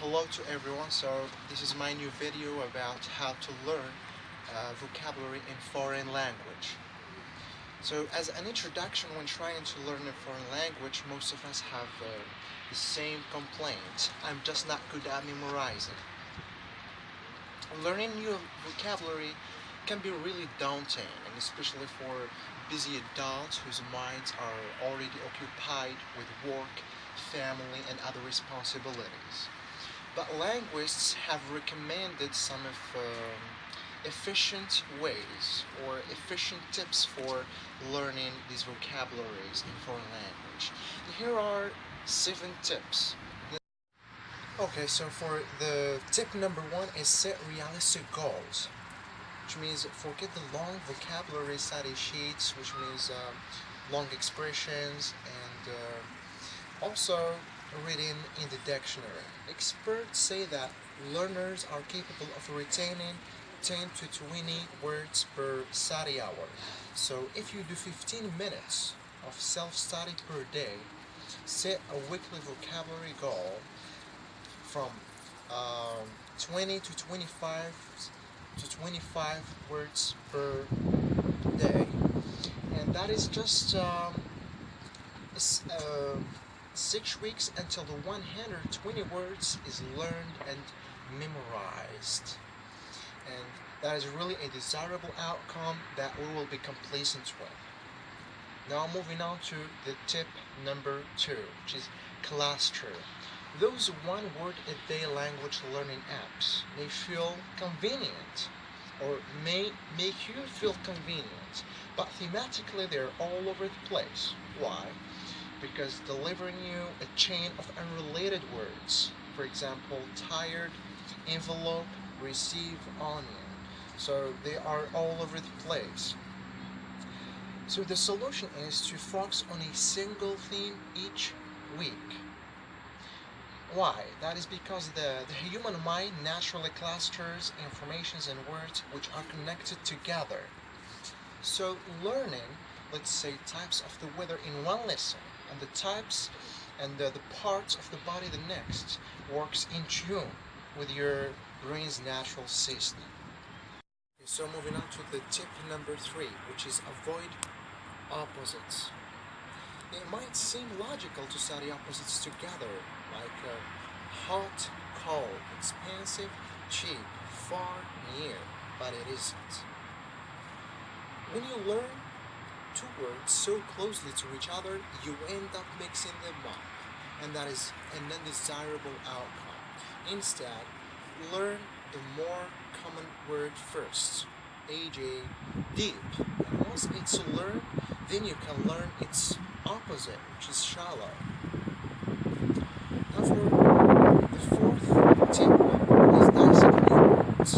Hello to everyone. So this is my new video about how to learn vocabulary in foreign language. So as an introduction, when trying to learn a foreign language, most of us have the same complaint. I'm just not good at memorizing. Learning new vocabulary can be really daunting, and especially for busy adults whose minds are already occupied with work, family, and other responsibilities. But linguists have recommended some of efficient ways or efficient tips for learning these vocabularies in foreign language. Here are 7 tips. Okay, so for the tip number 1 is set realistic goals, which means forget the long vocabulary study sheets, which means long expressions and also reading in the dictionary. Experts say that learners are capable of retaining 10 to 20 words per study hour. So if you do 15 minutes of self-study per day, set a weekly vocabulary goal from 20 to 25 words per day, and that is just 6 weeks until the 120 words is learned and memorized. And that is really a desirable outcome that we will be complacent with. Now moving on to the tip number 2, which is cluster. Those one-word-a-day language learning apps may feel convenient or may make you feel convenient, but thematically they're all over the place. Why? Because delivering you a chain of unrelated words, for example, tired, envelope, receive, onion. So they are all over the place. So the solution is to focus on a single theme each week. Why? That is because the human mind naturally clusters informations and words which are connected together. So learning, let's say, types of the weather in one lesson and the types and the parts of the body the next works in tune with your brain's natural system. Okay, so moving on to the tip number 3, which is avoid opposites. It might seem logical to study opposites together, like hot, cold, expensive, cheap, far, near, but it isn't. When you learn 2 words so closely to each other, you end up mixing them up, and that is an undesirable outcome. Instead, learn the more common word first, AJ, deep. And once it's learned, then you can learn its opposite, which is shallow. Now for the 4th tip is dissect new words.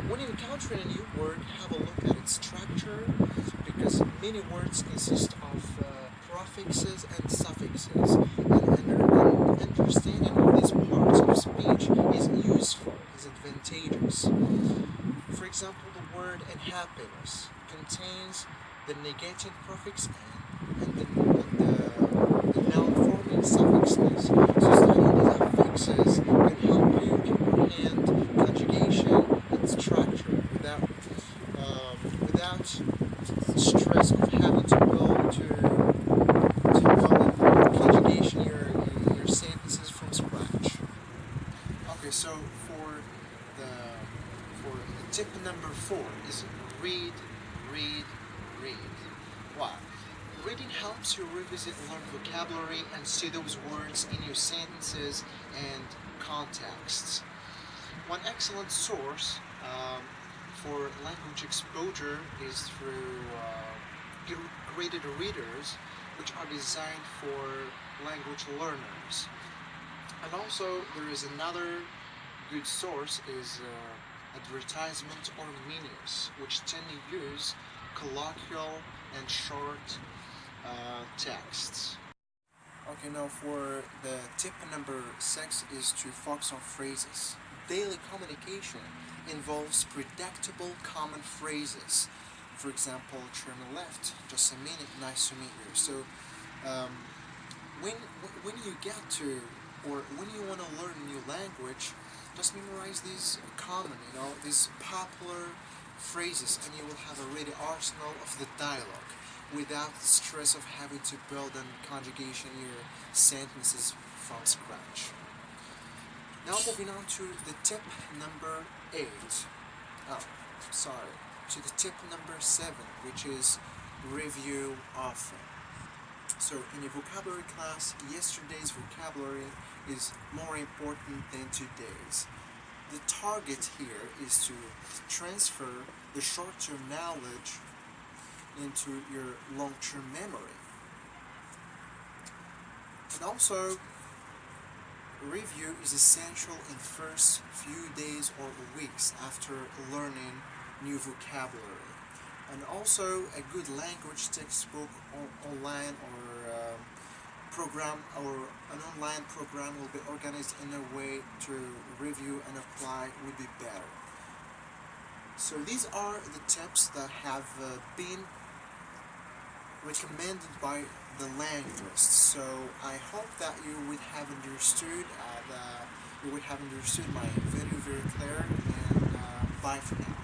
When you encounter a new word, have a look at its structure, because many words consist of prefixes and suffixes, and understanding of these parts of speech is useful, is advantageous. For example, the word "unhappiness" contains the negative prefix "an" and the noun-forming suffixes. So studying these affixes can help you comprehend conjugation and structure without stress of having to go to know conjugation your sentences from scratch. Okay, so the tip number 4 is read, read, read. Why? Reading helps you revisit learned vocabulary and see those words in your sentences and contexts. One excellent source for language exposure is through graded readers, which are designed for language learners. And also, there is another good source is advertisement or menus, which tend to use colloquial and short texts. Okay, now for the tip number 6 is to focus on phrases. Daily communication involves predictable common phrases. For example, turn left, just a minute, nice to meet you. So when you get to, or when you want to learn language, just memorize these common, these popular phrases, and you will have a ready arsenal of the dialogue without the stress of having to build and conjugation your sentences from scratch. Now moving on to the tip number 8. Oh, sorry. To the tip number 7, which is review often. So in a vocabulary class, yesterday's vocabulary is more important than today's. The target here is to transfer the short-term knowledge into your long-term memory. And also, review is essential in the first few days or weeks after learning new vocabulary. And also, a good language textbook online or program or an online program will be organized in a way to review and apply would be better. So these are the tips that have been recommended by the linguists. So I hope that you would have understood my video very clear, and bye for now.